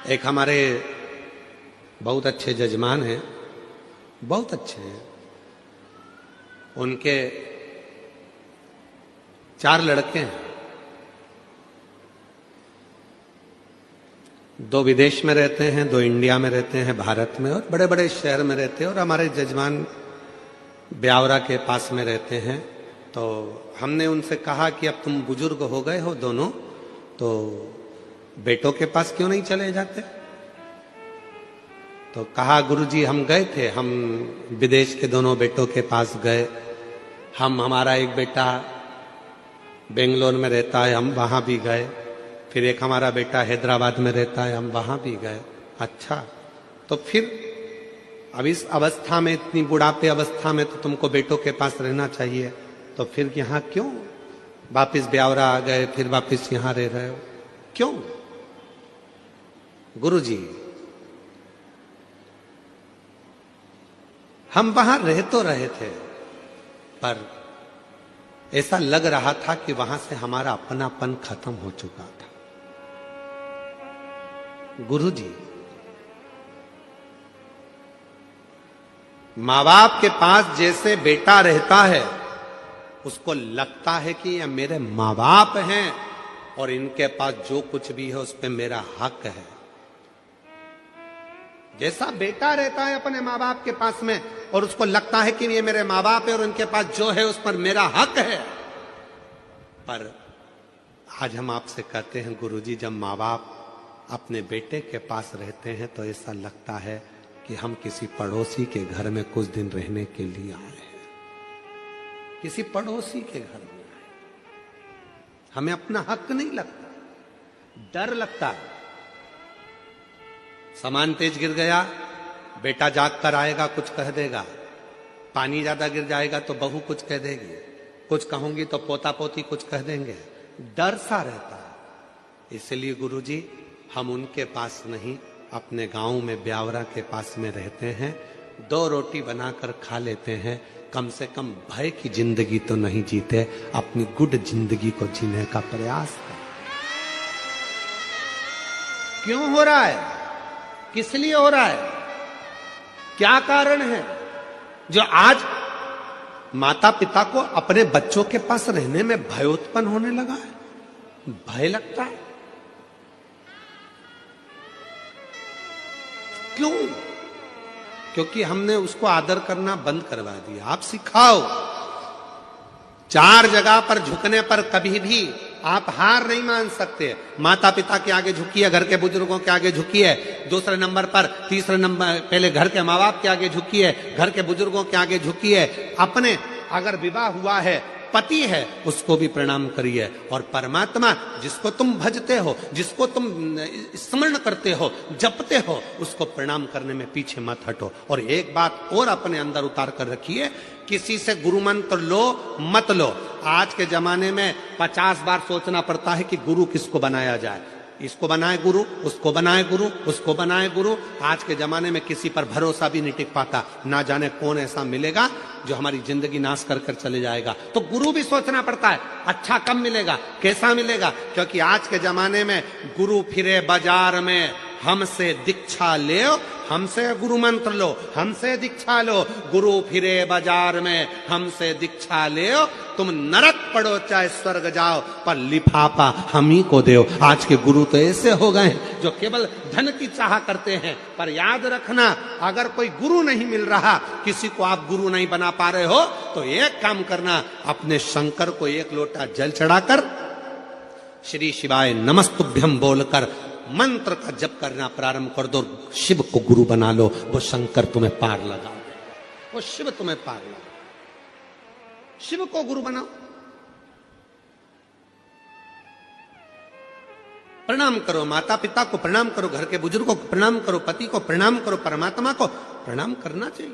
एक हमारे बहुत अच्छे जजमान हैं, बहुत अच्छे हैं। उनके 4 लड़के हैं, 2 विदेश में रहते हैं, 2 इंडिया में रहते हैं, भारत में, और बड़े बड़े शहर में रहते हैं। और हमारे जजमान ब्यावरा के पास में रहते हैं। तो हमने उनसे कहा कि अब तुम बुजुर्ग हो गए हो दोनों, तो बेटों के पास क्यों नहीं चले जाते? तो कहा गुरुजी हम गए थे, हम विदेश के दोनों बेटों के पास गए। हमारा एक बेटा बेंगलोर में रहता है, हम वहां भी गए। फिर एक हमारा बेटा हैदराबाद में रहता है, हम वहां भी गए। अच्छा, तो फिर अब इस अवस्था में, इतनी बुढ़ापे अवस्था में, तो तुमको बेटों के पास रहना चाहिए, तो फिर यहां क्यों वापिस ब्यावरा आ गए, फिर वापिस यहां रह रहे हो क्यों? गुरुजी हम वहां रह तो रहे थे, पर ऐसा लग रहा था कि वहां से हमारा अपनापन खत्म हो चुका था। गुरुजी, माँ बाप के पास जैसे बेटा रहता है, उसको लगता है कि ये मेरे माँ बाप हैं और इनके पास जो कुछ भी है उस पर मेरा हक है। जैसा बेटा रहता है अपने माँ बाप के पास में और उसको लगता है कि ये मेरे माँ बाप है और उनके पास जो है उस पर मेरा हक है। पर आज हम आपसे कहते हैं गुरुजी, जब माँ बाप अपने बेटे के पास रहते हैं तो ऐसा लगता है कि हम किसी पड़ोसी के घर में कुछ दिन रहने के लिए आए हैं, किसी पड़ोसी के घर में आए। हमें अपना हक नहीं लगता, डर लगता है। सामान तेज गिर गया, बेटा जाग कर आएगा, कुछ कह देगा। पानी ज्यादा गिर जाएगा तो बहू कुछ कह देगी, कुछ कहूंगी तो पोता पोती कुछ कह देंगे। डर सा रहता है। इसलिए गुरुजी हम उनके पास नहीं, अपने गांव में ब्यावरा के पास में रहते हैं। 2 रोटी बनाकर खा लेते हैं। कम से कम भय की जिंदगी तो नहीं जीते, अपनी गुड जिंदगी को जीने का प्रयास कर। क्यों हो रहा है? किस लिए हो रहा है? क्या कारण है जो आज माता पिता को अपने बच्चों के पास रहने में भय उत्पन्न होने लगा है? भय लगता है क्यों? क्योंकि हमने उसको आदर करना बंद करवा दिया। आप सिखाओ, 4 जगह पर झुकने पर कभी भी आप हार नहीं मान सकते। माता पिता के आगे झुकिए, घर के बुजुर्गों के आगे झुकिए, दूसरे नंबर पर, तीसरे नंबर पहले घर के माँ बाप के आगे झुकिए, घर के बुजुर्गों के आगे झुकिए। अपने अगर विवाह हुआ है, पति है, उसको भी प्रणाम करिए। और परमात्मा जिसको तुम भजते हो, जिसको तुम स्मरण करते हो, जपते हो, उसको प्रणाम करने में पीछे मत हटो। और एक बात और अपने अंदर उतार कर रखिए, किसी से गुरु मंत्र लो मत लो। आज के जमाने में 50 बार सोचना पड़ता है कि गुरु किसको बनाया जाए। इसको बनाए गुरु, उसको बनाए गुरु, उसको बनाए गुरु। आज के जमाने में किसी पर भरोसा भी नहीं टिक पाता। ना जाने कौन ऐसा मिलेगा जो हमारी जिंदगी नाश कर कर चले जाएगा। तो गुरु भी सोचना पड़ता है, अच्छा कब मिलेगा, कैसा मिलेगा। क्योंकि आज के जमाने में गुरु फिरे बाजार में, हमसे दीक्षा ले, हमसे गुरु मंत्र लो, हमसे दीक्षा लो। गुरु फिरे बाजार में, हमसे दीक्षा ले। तुम नरक पड़ो चाहे स्वर्ग जाओ, पर लिफाफा हम ही को दो। आज के गुरु तो ऐसे हो गए जो केवल धन की चाह करते हैं। पर याद रखना, अगर कोई गुरु नहीं मिल रहा, किसी को आप गुरु नहीं बना पा रहे हो, तो एक काम करना, अपने शंकर को 1 लोटा जल चढ़ाकर श्री शिवाय नमस्तुभ्यम बोलकर मंत्र का जप करना प्रारंभ कर दो। शिव को गुरु बना लो, वो शंकर तुम्हें पार लगा दे, वो शिव तुम्हें पार लगा। शिव को गुरु बनाओ, प्रणाम करो, माता पिता को प्रणाम करो, घर के बुजुर्गों को प्रणाम करो, पति को प्रणाम करो, परमात्मा को प्रणाम करना चाहिए।